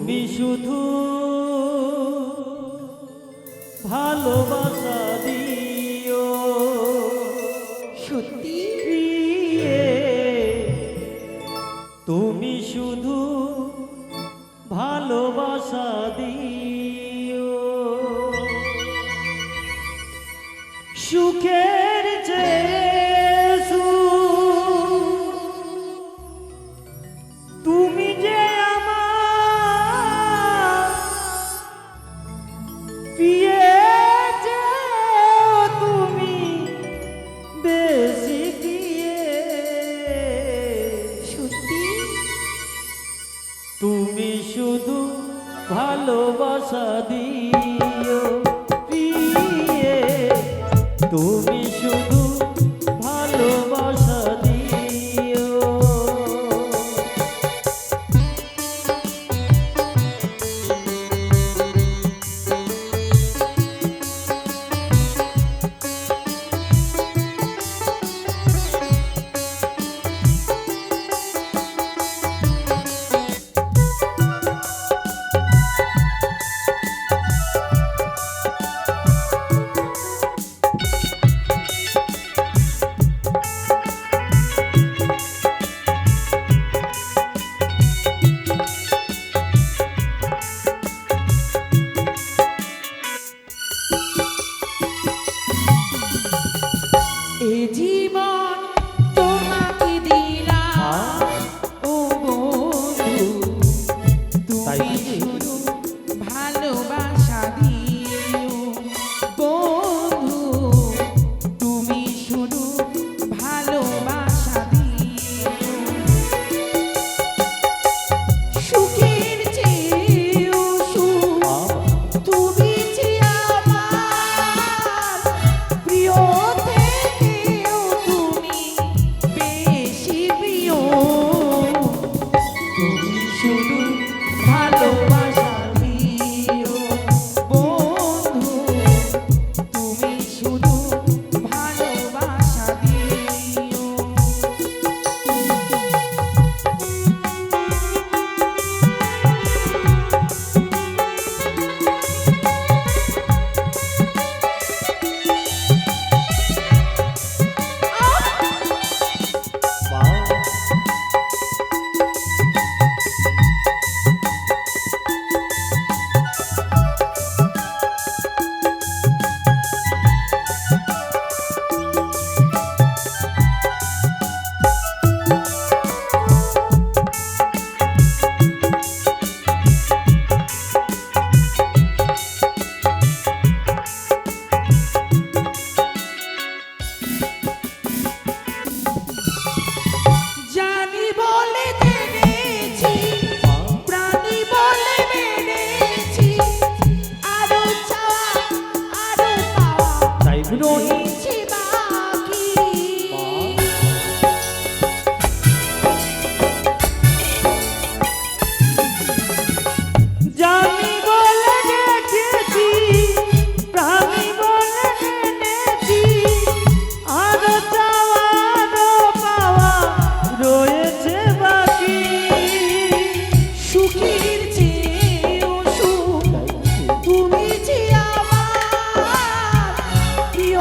তুমি শুধু ভালোবাসা দিও সত্যি তুমি শুধু ভালোবাসা দিও সুখের যে তুমি যে আমার পিয়েছে তুমি বেশি দিয়ে সত্যি তুমি শুধু ভালোবাসা দিও প্রিয়ে তুমি শুধু ভালোবাসা দিও এ জীবন তোমাকে দিলাম ও বন্ধু তুমি শুধু ভালোবাসা দিও বন্ধু তুমি শুধু ভালোবাসা দিও সুখের চেয়েও সুখ তুমি যে আমার প্রিয় থেকেও তুমি বেশি প্রিয় তুমি শুধু ভালোবাসা দিও বন্ধু তুমি শুধু ভালোবাসা দিও জানি বলে জেনেছি প্রাণী বলে মেনেছি আরো চাওয়া আরো পাওয়া তাই রয়েছে বাকি জানি বলে রেখেছি প্রাণী বলে মেনেছি আরো চাওয়া আরো পাওয়া রয়েছে বাকি সুখের চেয়েও সুখ তুমি যে আমার প্রিয়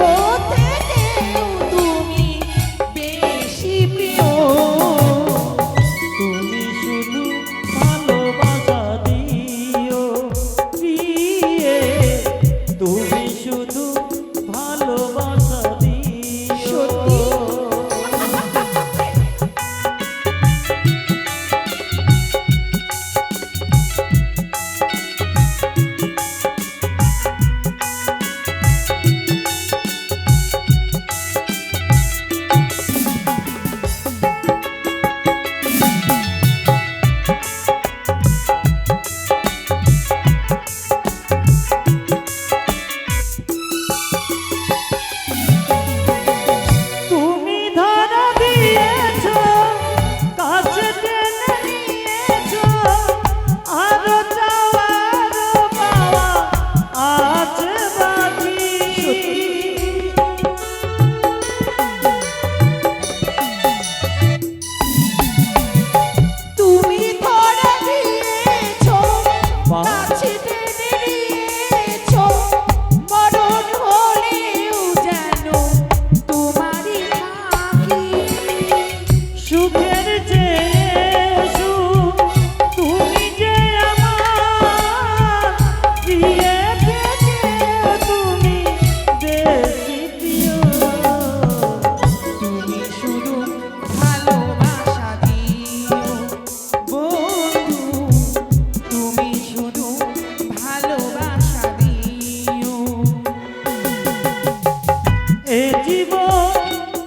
এ জীবন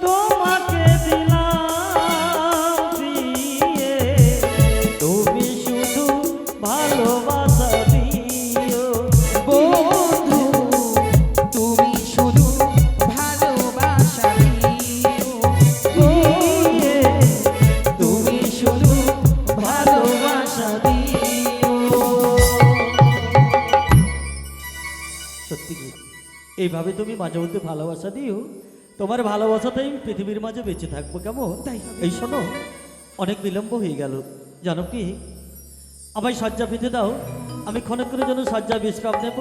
তোমাকে দিলাম দিয়ে, তুমি শুধু ভালোবাসা দিও বন্ধু তুমি শুধু ভালোবাসা দিও দিয়ে, তুমি শুধু ভালোবাসা দিও। সত্যি কি এইভাবে তুমি মাঝে মধ্যে ভালোবাসা দিও, তোমার ভালোবাসাতেই পৃথিবীর মাঝে বেঁচে থাকবো, কেমন? তাই হবে। এই শোনো, অনেক বিলম্ব হয়ে গেল, জানো কি? আমায় শয্যা পেতে দাও, আমি ক্ষণের জন্য শয্যা বিশ্রাম নেব,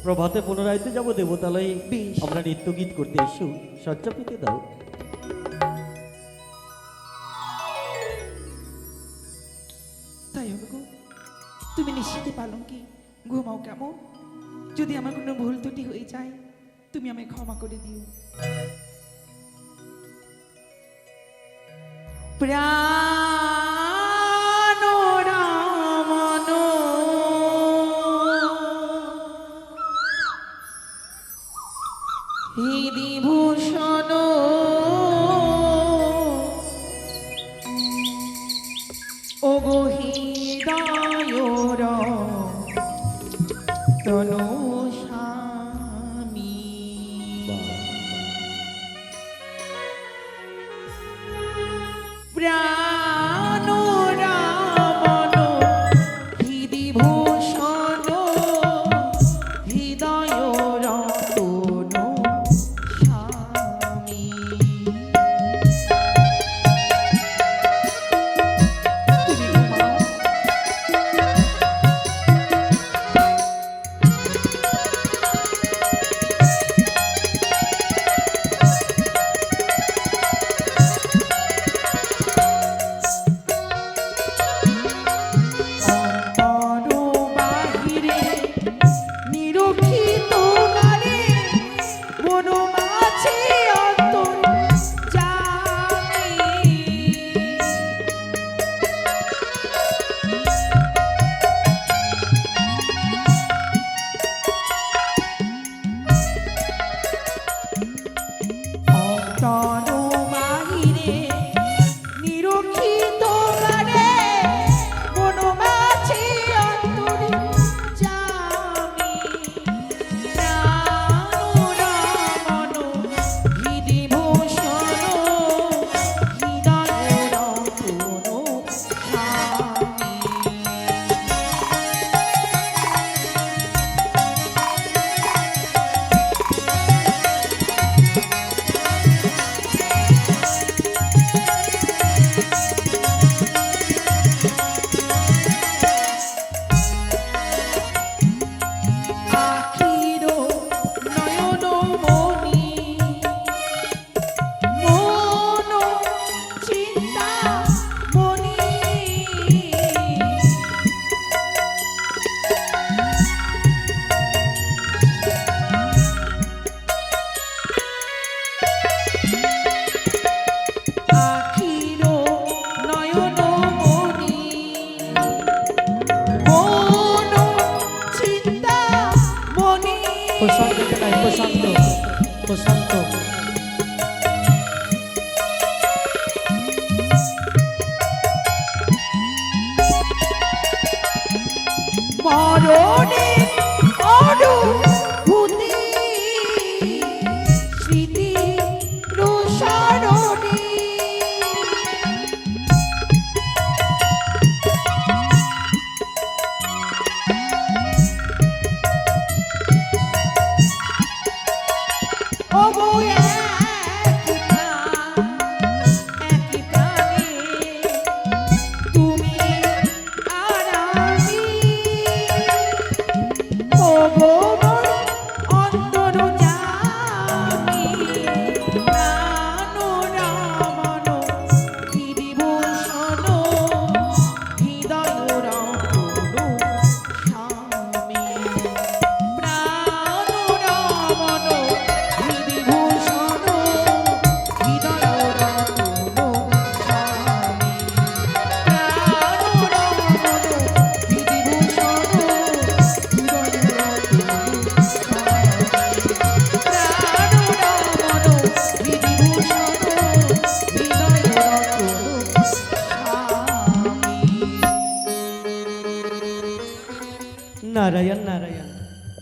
প্রভাতে পুনরায়তে যাব দেবতালয়ে, বেশ। আমরা নৃত্য গীত করতে এসো, শয্যা পেতে দাও। তাই হবে গো, তুমি নিশ্চিন্তে পালঙ্কি ঘুমাও কেমন? যদি আমার কোনো ভুল ত্রুটি হয়ে যায় তুমি আমায় ক্ষমা করে দিও। প্রাণরামন হৃদিভূষণ ওগো হৃদয়র তনু স্বামী প্রাণরামন হৃদিভূষণ হৃদয়র তনু স্বামী। তুমি ঘুমাও, প্রশান্ত নাই, প্রশান্ত প্রশান্ত মরণে অনুভূতি স্মৃতি রোষারণে ওগো একই প্রাণে তুমি আর আমি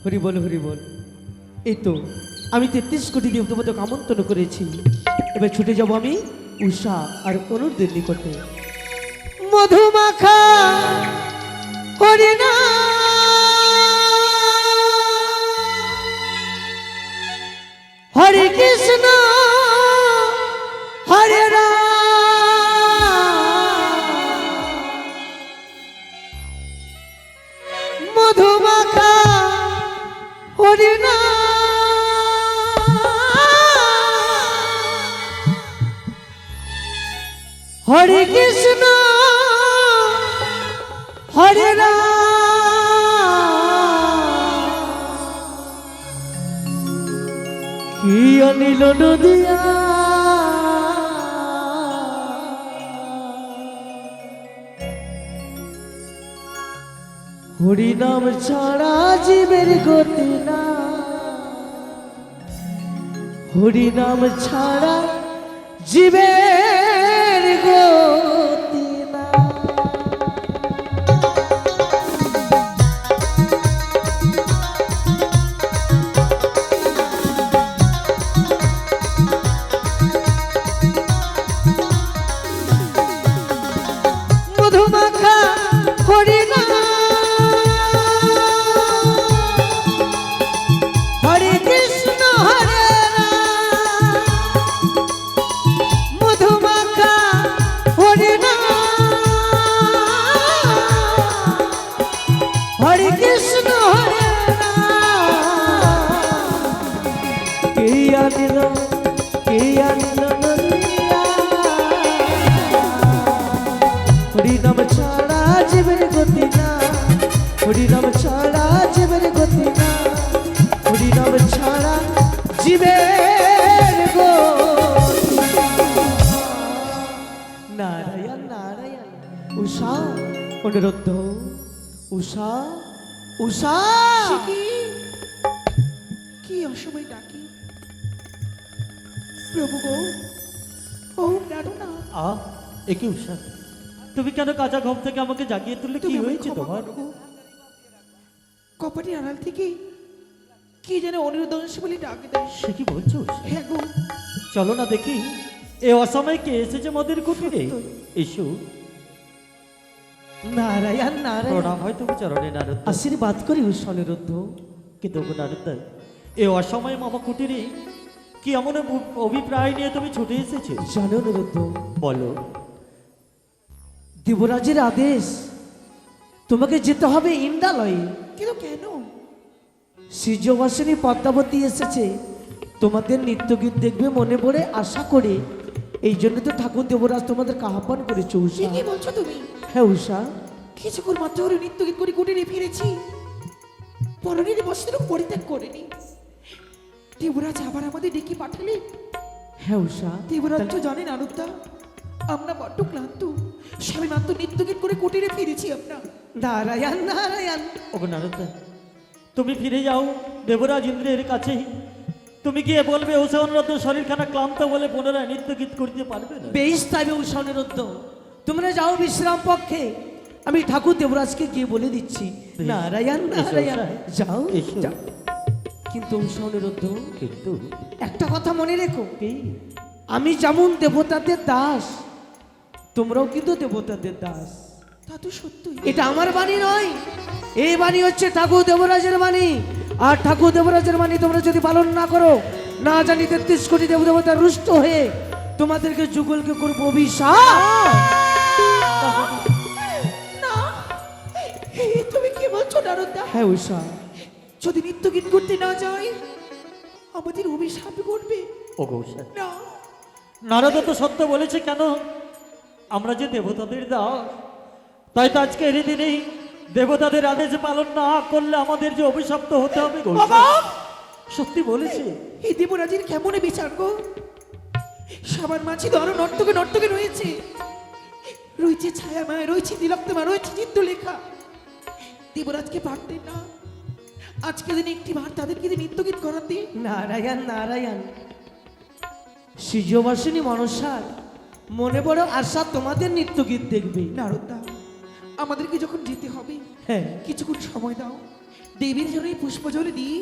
হরি বল হরি বল। এই তো আমি 33 কোটি দেবতাকে আমন্ত্রণ করেছি, এবার ছুটে যাব আমি উষা আর অনুরদের নিকটে। মধুমাখা হরি না হরে কৃষ্ণ হরে রাম মধুমাখা হরি না হরে কৃষ্ণ হরে রাম কি অনিল নদিয়া হরি নাম ছাড়া জীবের গতি না, হরি নাম ছাড়া জীবের গতি না। মধুমাখা হরি না হরে কৃষ্ণ হরে রাম মধুমাখা হরি না হরে কৃষ্ণ হরে রাম কে আনিল নদিয়া হরি নাম ছাড়া জীবের গতি না, হরি নাম ছাড়া জীবের গতি না, হরি নাম ছাড়া জীবের গতি না। নারায়ণ নারায়ণ। উষা অনুরুদ্ধ উষা উষা সে কি? কি অসময় ডাকি প্রভু গো, ও প্রাণনা, একে উষা, তুমি কেন কাঁচা ঘুম থেকে আমাকে জাগিয়ে তুললে? কি তুমি আমায় হয়েছে ক্ষমা তোমার? করো গো। কপাটের আড়াল থেকে কি যেন অনিরুদ্ধংশ বলে ডাক দেয়। সে কি বলছো উষা? হ্যাঁ গো, চলো না দেখি এ অসময় কে এসেছে মদের কুটিরে। এসো। নারায়ণ নারায়ণ। প্রণাম হয় তুমি চরণে নারদ। আশীর্বাদ করি উষা অনিরুদ্ধ। কিন্তু গো নারদ, এ অসময়ে মামা কুটিরে কি এমন অভিপ্রায় নিয়ে তুমি ছুটে এসেছো? জানো অনিরুদ্ধ, বলো। দেবরাজের আদেশ তোমাকে যেতে হবে ইন্দ্রালয়ে। কিন্তু কেন? সৃজবাসিনী পদ্মাবতী এসেছে, তোমাদের নৃত্যগীত দেখবে মনে পড়ে আশা করে, এই জন্য তো ঠাকুর দেবরাজ তোমাদের আহ্বান করেছে সে উষা। কি বলছো তুমি? হ্যাঁ উষা। কিছুক্ষণ মাত্র হলে নৃত্য গীত করে কুটিরে ফিরেছি, পরনের বস্ত্র পরিত্যাগ করিনি। দেবরাজ আবার আমাদের ডেকে পাঠালে। হ্যাঁ উষা। দেবরাজ তো জানেন আরুদ্দা, আমরা বড্ড ক্লান্ত, সবে মাত্র নৃত্য গীত করে কুটিরে ফিরেছি আমরা। নারায়ণ নারায়ণ। ওগো নারদ, তুমি ফিরে যাও দেবরাজ ইন্দ্রের কাছে। তুমি গিয়ে বলবে ওসে অনুরোধ শরীরখানা ক্লান্ত বলে পুনরায় নৃত্য গীত করতে পারবে না। বেশ তাইবে উষা অনিরুদ্ধ, তোমরা যাও বিশ্রাম পক্ষে, আমি ঠাকুর দেবরাজকে গিয়ে বলে দিচ্ছি। নারায়ণ এসো, নারায়ণ। উষা। যাও এসো। যাও। কিন্তু উষা অনিরুদ্ধ, কিন্তু একটা কথা মনে রেখো, কি? আমি যেমন দেবতাদের দাস, তোমরাও কিন্তু দেবতাদের দাস। তা তো সত্যই। এটা আমার বাণী নয়, এই বাণী হচ্ছে ঠাকুর দেবরাজের বাণী। আর ঠাকুর দেবরাজের বাণী তোমরা যদি পালন না করো, না জানি 33 কোটি দেবতা রুষ্ট হয়ে তোমাদেরকে যুগলকে করবো অভিশাপ। না, এই তুমি কি বলছো নারদা? হ্যাঁ উষা। যদি নৃত্য গীত করতে না যাই, আমাদের অভিশাপ করবে। ওগো উষা, না, নারদ তো সত্য বলেছে। কেন? আমরা যে দেবতাদের দাস, তাই তো আজকে এই দিনেই দেবতাদের আদেশ পালন না করলে আমাদের যে অভিশপ্ত হতে হবে গো। বাবা! সত্যি বলেছে। এই দেবরাজের কেমন বিচার গো? সবার মাঝে ধরো নর্তকে নর্তকে রয়েছে, রয়েছে ছায়াময়, রয়েছে তিলক্তমা, রয়েছে চিত্রলেখা। দেবরাজকে পারতেন না আজকে দিন একটি বার তাদেরকে দিয়ে নৃত্যগীত করাতে? নারায়ণ নারায়ণ। সৃজবাসিনী মনসার মনে বড় আশা তোমাদের নৃত্যগীত দেখবে। নারদা, আমাদেরকে যখন যেতে হবে, হ্যাঁ কিছুক্ষণ সময় দাও, দেবীর জন্য এই পুষ্পজলি দিই,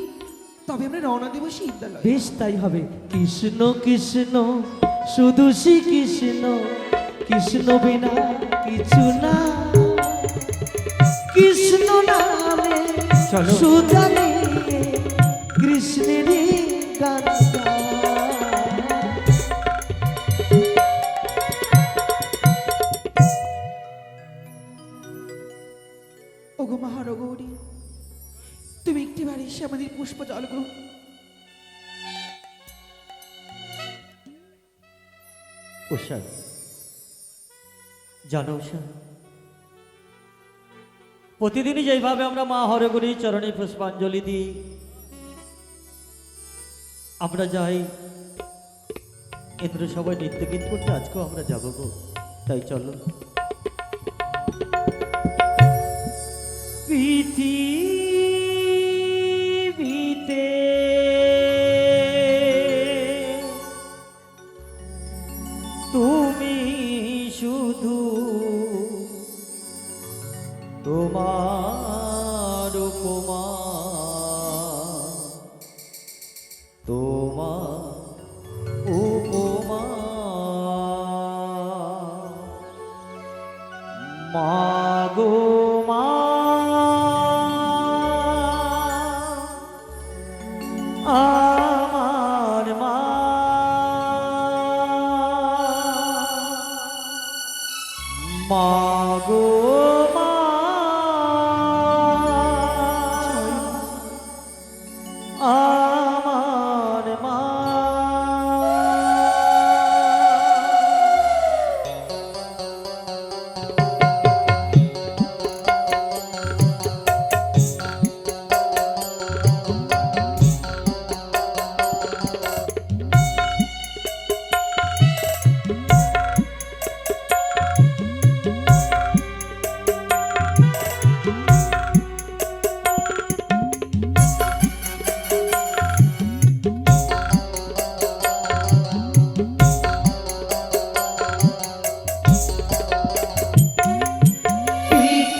তবে আমরা রওনা দেবো সিদ্ধালয়। বেশ তাই হবে। কৃষ্ণ কৃষ্ণ শুধু শ্রী কৃষ্ণ, কৃষ্ণ বিনা কিছু না, কৃষ্ণ নামে চলো। সুজানে কৃষ্ণেরই গান গায়। ওগো মহারগৌরী, তুমি একটিবার এসে আমাদের পুষ্প জল গ্রহণ। উষা, জানো উষা, প্রতিদিনই যেভাবে আমরা মা হরগৌরীর চরণে পুষ্পাঞ্জলি দিই, আমরা যাই ইন্দ্র সবাই নৃত্য গীত করতে, আজকেও আমরা যাবো গো। তাই চলো। পৃথিবীতে তুমি শুধু তোমার উপমা, তোমার উপমা, মাগো মা, আমার মা, মাগো মা, আমার মা।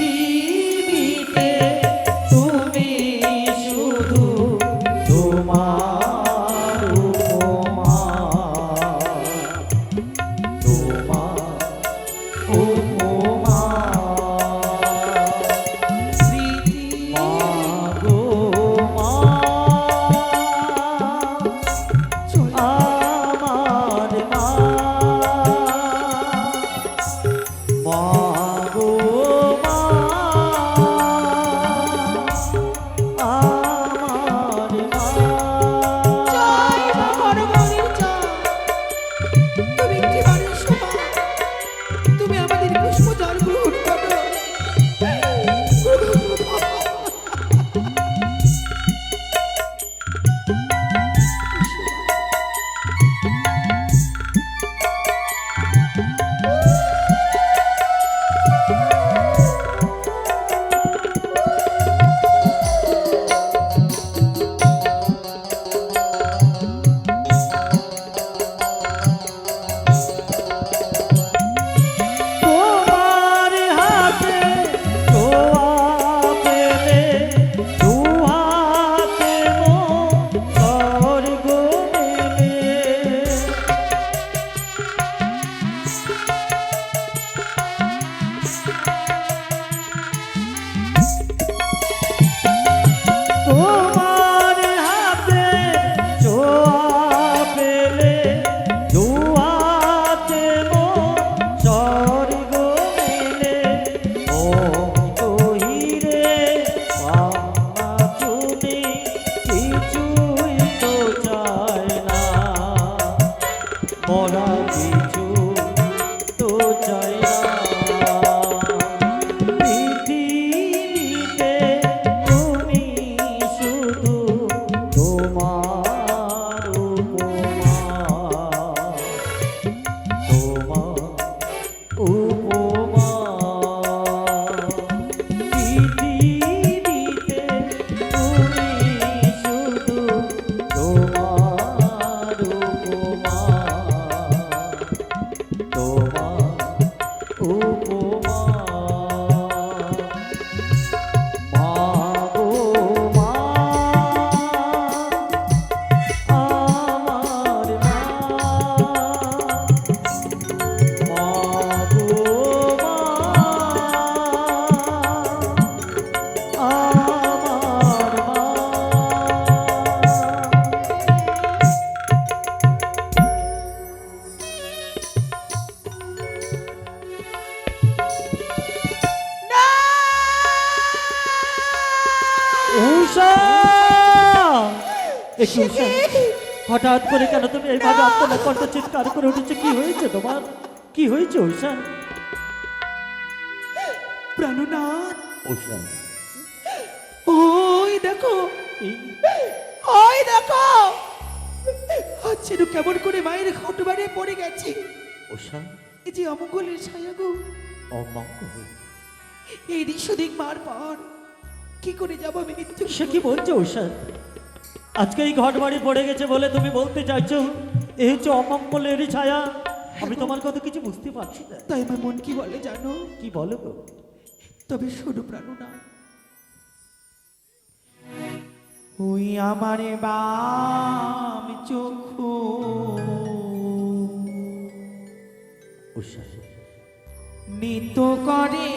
পৃথিবীতে তুমি শুধু তোমার উপমা, তোমার উপমা, মাগো মা, আমার মা, মাগো মা, আমার মা। জয় মা হরগৌরীর জয়। তুমি একটিবার এসো মা, তুমি আমাদের পুষ্প জল গ্রহণ করো। তোমার হাতে ছোঁয়া পেলে দু হাতে মোর স্বর্গ মেলে। তোমার হাতে ছোঁয়া পেলে দু হাতে মোর স্বর্গ মেলে। ও তো হিরে পাওনা চুনি কিছুই তো চায় না, মরা কিছু তো চায় না। পৃথিবীতে তুমি শুধু তোমার উপমা, একটু উষা, হঠাৎ করে কেন তুমি এইভাবে আত্মনা কণ্ঠ চিৎকার করে উঠেছে? কি হয়েছে তোমার? কি হয়েছে উষা? প্রাণনাথ, উষা, ওই দেখো, এই ওই দেখো, আজ যেন কেমন করে মায়ের ঘট বাড়িয়ে পড়ে গেছে। উষা, এই যে অমঙ্গলের ছায়া গো, অমঙ্গল। এই দৃশ্য দেখবার পর কি করে যাবো আমি মৃত্যু? সে কি বলছো উষা? আজকে এই ঘট বাড়ি পড়ে গেছে বলে তুমি বলতে চাইছো এই হচ্ছে অমঙ্গলের ছায়া? আমি তোমার কথা কিছু বুঝতে পারছি না। তাই আমার মন কি বলে জানো? কি বলো গো? তবে শোনো প্রাণনাথ, ওই আমার বাম চক্ষু উষা, নিত করে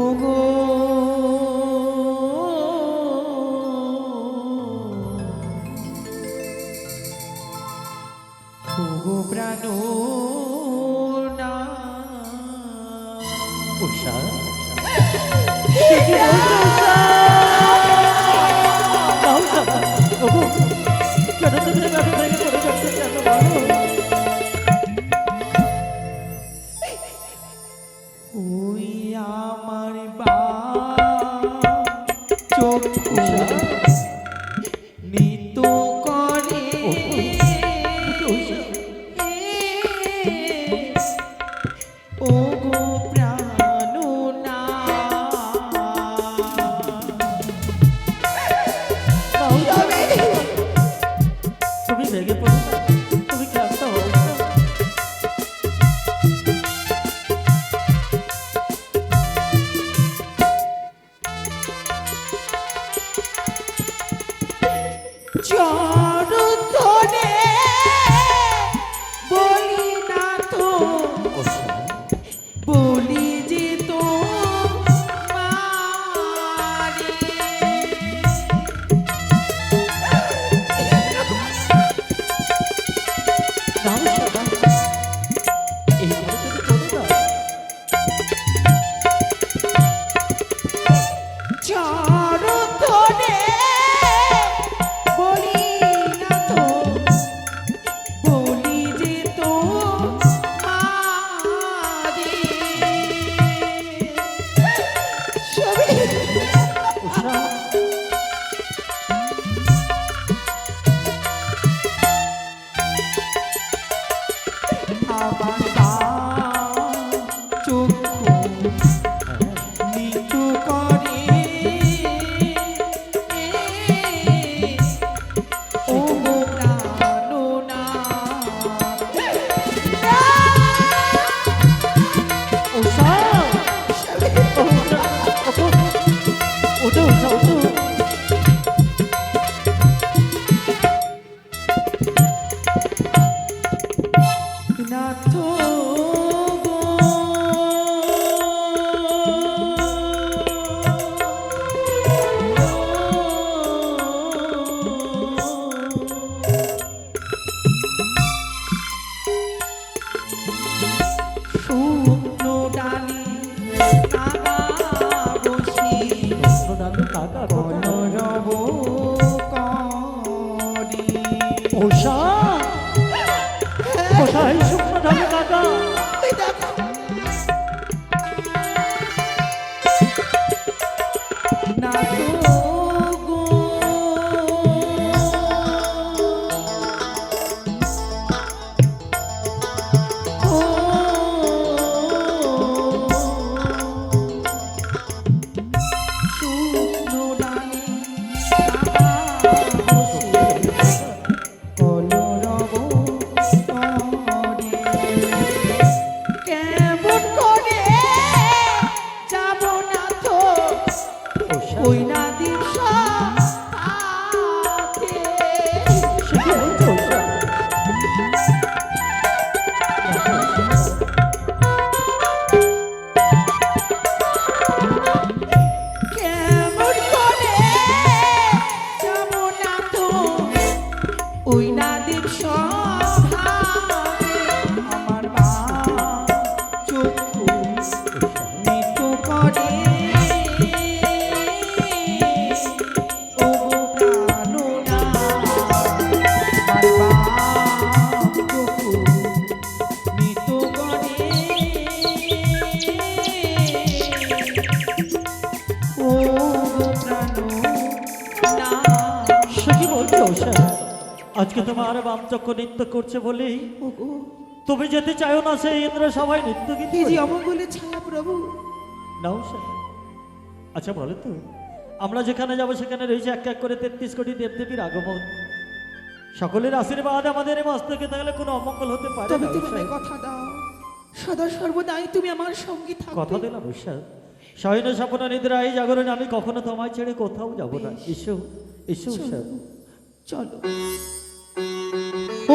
ওগো ওগো প্রাণনাথ। উষা, ওগো, কেন তুমি এভাবে ভেঙে পড়ে যাচ্ছ কেন বলো? ওই আমার বাম চক্ষু নিত করে ওগো তুমি ভেঙে পড়ো না, তুমি ক্লান্ত হও না। চরণে বলি না তো, উষা, বলি যে তো মারে। না উষা, না। এইভাবে তুমি করো না। চরণে বলি না তো, বলি যে তো মারে। উষা, আমার বাম চক্ষু নিতু করে ওগো প্রাণনাথ। উষা, ও উষা, ওঠো, ওঠো উষা, ওঠো। নাথ গো আজকে তোমার বাম চক্র নৃত্য করছে বলেই ওগো তুমি যেতে চাও না সেই ইন্দ্র সবাই নৃত্য কি কিন্তু যে অমঙ্গলের ছায়া প্রভু। নাও সে। আচ্ছা বলো তো, আমরা যেখানে যাব সেখানে রয়েছে এক এক করে 33 কোটি দেবদেবীর আগমন, সকলের আশীর্বাদ আমাদের এই মস্তকে থাকলে কোনো অমঙ্গল হতে পারে তবে না। তুমি উষা। আমায় কথা দাও, সদা সর্বদাই তুমি আমার সঙ্গী কথা থাকবে। দিলাম উষা, শয়ন স্বপ্ন নিদ্রা এই জাগরণে আমি কখনো তোমায় ছেড়ে কোথাও যাব না। এসো এসো উষা। চলো।